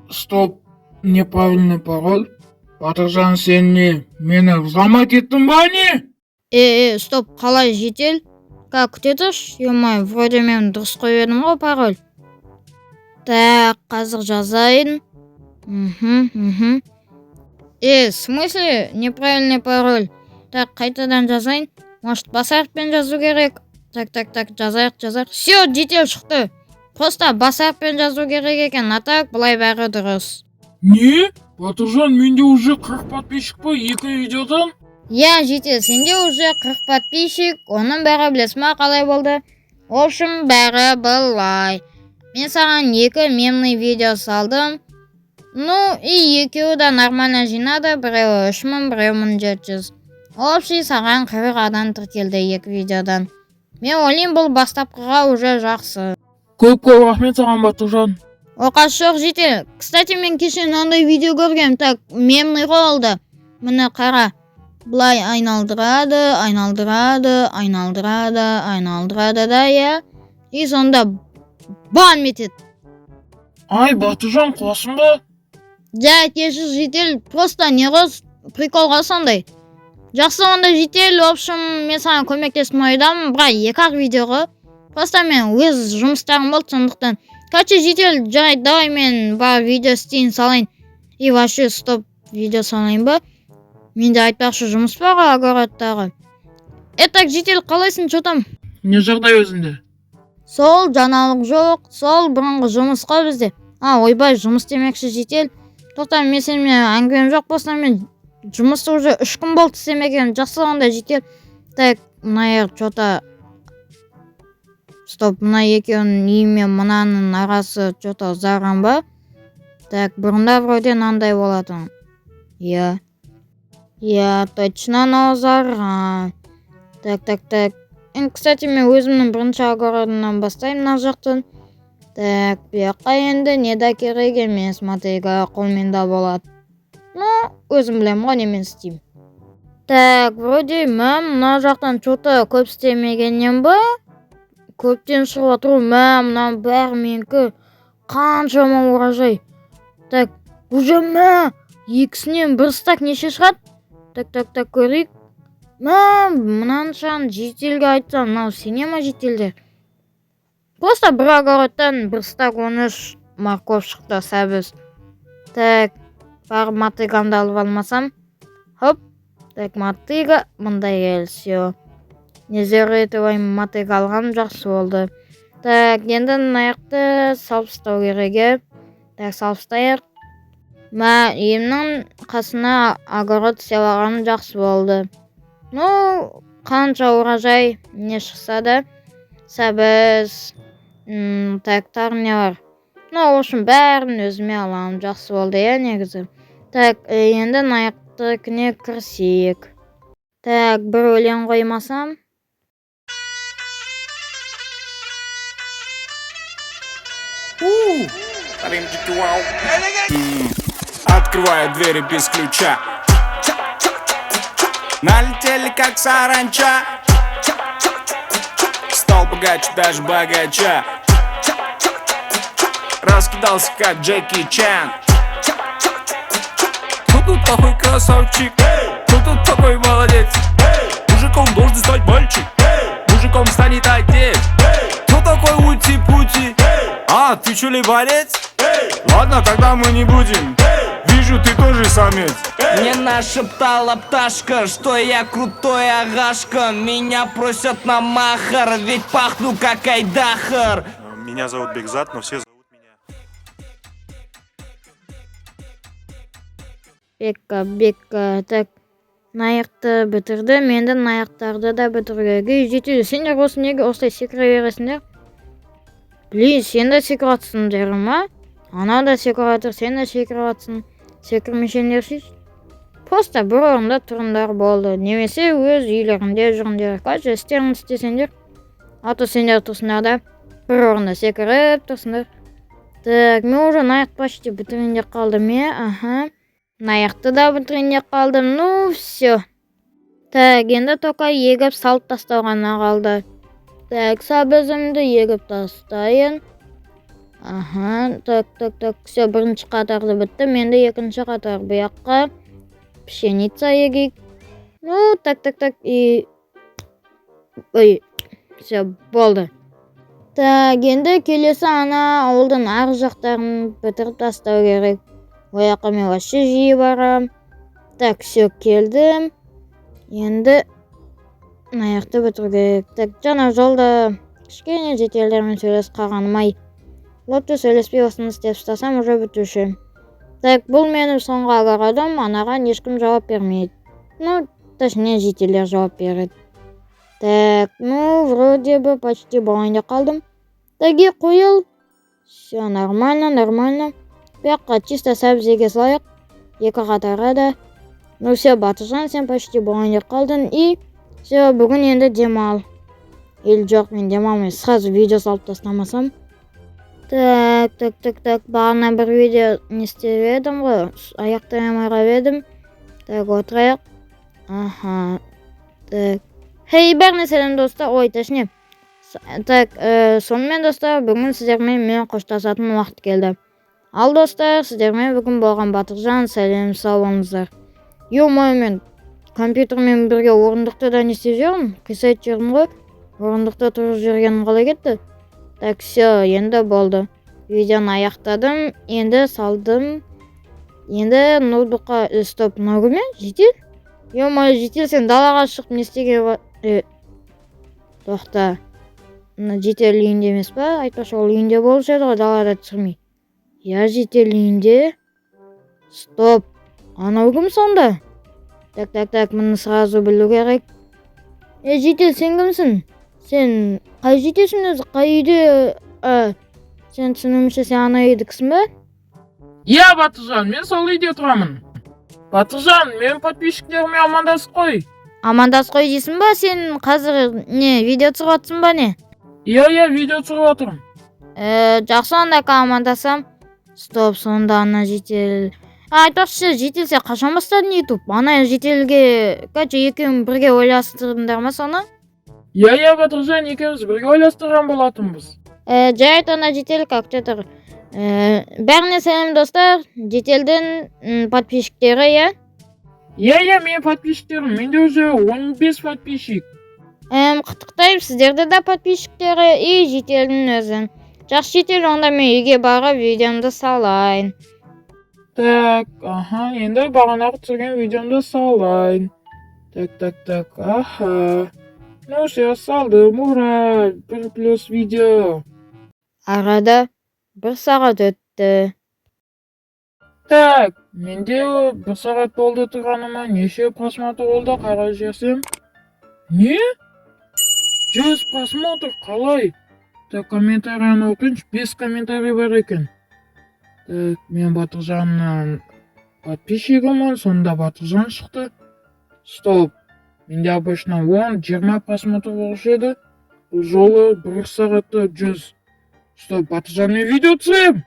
Стоп, неправильный пароль. Батыржан, сен не, мені взламать еттің ба не? Стоп, қалай жедел? Как күте тұрш? Емай, вроде мен дұрыс қойдым ғой пароль. Так, қазір жазайын. В смысле неправильный пароль? Так, қайтадан жазайын. Может, бас әріппен жазу керек? Так, жазайық. Все, жедел шықты. Просто бас әріппен жазу керек екен, а так былай бәрі дұрыс. Не? Батыржан, менде уже 40 подписчик па 2 видеодан? Я, жедел, сенде уже 40 подписчик, оның бәрі білесің ма қалай болды? В общем, бәрі былай. Мен саған 2 мемный видео салдым. Ну, и екеуі да нормально жинады, біреуі 3000, біреуі 1700. Общий саған 40 адам тіркелді 2 видеодан. Мен ойлаймын, бұл бастапқыға уже жақсы. Көп рахмет саған, Батыржан. Оқасы жоқ, жедел. Кстати, мен кеше мынандай видео көргем. Так, мемный болды. Міне қара. Былай айналдырады да, я. И сонда бан метет. Ай, Батыржан, қуасың ба? Ja, кешір, жедел. Просто неғыз приколға сондай. Жақсы онда жедел. В общем, мен саған көмектесіп ойдам. Бірақ 2 видеоға. Просто мен өз жұмыстарым болды, сондықтан. Короче, жедел, жарайды, давай мен бар видео істейін салайын. И вообще стоп видео салайын ба? Менде айтпақшы жұмыс бар огородтағы. Так, жедел, қалайсың, что там? Не жағдай өзінде? Сол жаңалық жоқ, сол бұрынғы жұмыс қой бізде. Ойбай, жұмыс демекші, жедел. Тоқта, мен сенімен әңгімем жоқ болса, мен жұмысты уже 3 күн болды істемеген. Жақсы онда, жедел. Так, мына что-то Стоп, мына екеуінің үйімен мынаның арасы что-то ұзарған ба? Так, бұрында вроде мынандай болатын. Я, точно ұзарған. Так. Кстати, мен өзімнің бірінші огородымнан бастаймын мына жақтан. Так, бұяққа енді не да керек емес, мотыга қолмен да болады. Ну, өзім білем ғой немен істеймін. Так, вроде мен мына жақтан что-то көп істемегеннен ба? Көптен шығып отыру, мынаны бәрі менікі. Қаншама оражай. Так, уже екісінен 1 стак неше шығады? Так, көрейік. Мынаншан жителге айтсам, мынау сене ма жителдер? Просто бір огородтан 1 стак 13 морковь шықты сәбіз. Так, барып мотыгамды алып алмасам. Хоп, так, мотыга мындай келсе. Незеретовай мотыга алғаным жақсы болды. Так, енді наяқты салып ұстау керек. Так, салып ұстайық. Емнің қасына огород севағаным жақсы болды. Ну, қанша оражай не шықса да, сәбіз, тақтар не бар. Ну, в общем, бәрін өзіме аламын, жақсы болды, негізі. Так, енді наяқты күне кірсек. Так, бір өлең қоймасам. Открываю двери без ключа. Налетели как саранча. Стал богаче, даже богача. Раскидался как Джеки Чан. Кто тут такой красавчик? Кто тут такой молодец? Мужиком должен стать мальчик. Мужиком станет отец. Кто такой ути-пути? Ты чё ли борец? Ладно, тогда мы не будем. Вижу, ты тоже самец. Мне нашептала пташка, что я крутой агашка. Меня просят на махар, ведь пахну как айдахар. Меня зовут Бекзат, но все зовут меня Бекка. Так, наяқты бітірді, менді наяқтарды да бітіргеге жетеді. Сендер осы неге осылай секіре бересіңдер? Блин, сен де секіріп жатсыңдар ма? Анау да секіріп жатыр, сен де секіріп жатсың. Секірмешеңдер шеш. Просто бір орында тұрыңдар болды. Немесе өз үйлерінде жүріңдер. Қанша істеріңді істесеңдер. То сендер тұрсыңдар да бір орында секіріп тұрсыңдар. Так, мен уже наяқ почти бітіргенде қалдым, Наяқты да бітіргенде қалдым. Ну, все. Так, енді тоқа егіп салып тастау ғана қалды. Так, сәбізімді егіп тастайын. Аха, так. Все, бірінші қатарды бітті. Менде екінші қатар. Bu жаққа пшеница егейік. Ну, так. И... Ой, все, болды. Так, енді келесі ана ауылдың ар жақтарын бітіріп тастау керек. О жаққа мен вообще жиі барам. Так, все, келдім. Енді аяқты бітіру керек. Так, жаңа жолда кішкене жетелдермен сөйлесіп қалғаным-ай. Лотты сөйлеспей осыны істеп ұстасам уже бітуші. Так, бұл менің соңғы огородым, анаған ешкім жауап бермейді. Ну, точнее, жителер жауап береді. Так, ну, вроде бы почти болайын деп қалдым. Так, и қойыл. Все, нормально. Бұяққа чисто сәбзеге салайық. Екі қатарға да. Ну, все, Батыржан, сен почти болайын деп қалдың. И все, бүгін енді демал. Или жоқ, мен демалмай, сразу видео салып тастамасам. Так. Бағана бір видео не істеп едім ғой. Аяқтай алмай едім. Так, отырайық. Аха. Так. Хей, бәріне сәлем достар. Ой, точнее. Так, сонымен достар, бүгін сіздермен мен қоштасатын уақыт келді. Ал достар, сіздермен бүгін болған Батыржан, сәлем, сау болыңыздар. Ё-моё, мен компьютермен бірге орындықты да не істеп жүрмін. Қисайып жүрмін ғой. Орындықта тұрып жүргенім қалай кетті? Так, все, енді болды. Видеоны аяқтадым, енді салдым. Енді ноутбукқа стоп, ногумен жетел? Ё-моё, жетел, сен далаға шығып не істеуге тоқта. Жетел үйінде емес па? Айтпашы, ол үйінде болушы еді ғой, далада түсірмей. Я жетел үйінде. Стоп. Анау кім сонда? Так, мұны сразу білу керек. Жетел, сен кімсің? Сен қай жетесің өзі? Қай үйде? Сен түсінімше сен ана үйдіксің бе? Иә, Батыржан, мен сол үйде тұрамын. Батыржан, мен подписчиктеріме амандасып қой. Амандасып қой дейсің ба? Сен қазір не, видео түсіріп жатсың ба не? Иә, видео түсіріп отырмын. Жақсы, онда амандасам. Стоп, сонда ана жетел. Айтпақшы, жетел, сен қашан бастадың YouTube? Ана жетелге, екеуің бірге ойластырдыңдар ма соны? Иә, Батыржан, екеуміз бірге ойластырған болатынбыз. Жарайды, ана жетел, как жатыр? Бәріне сәлем достар, жетелдің подписчиктері, иә? Иә, мен подписчиктерім, менде уже 15 подписчик. Құттықтаймын, сіздерді да подписчиктері, и жетелдің өзін. Жақсы жетел, онда мен үйге барып видеомды салайын. Так, аха, енді бағанағы түсірген видеомды салайын. Так, аха. Ну, все, салдым, ура, 1+ видео. Арада 1 сағат өтті. Так, менде 1 сағат болды тұрғаныма неше просмотр болды қарай жерсем? Не? 100 просмотр, қалай? Так, комментарияны оқыншы, 5 комментарий бар екен. Так, мен Батыржанның подписчигімін, сонда Батыржан шықты. Стоп, менде обычно 10-20 просмотр болушы еді. Бұл жолы 1 сағатта 100. Стоп, Батыржан, мен видео түсірем.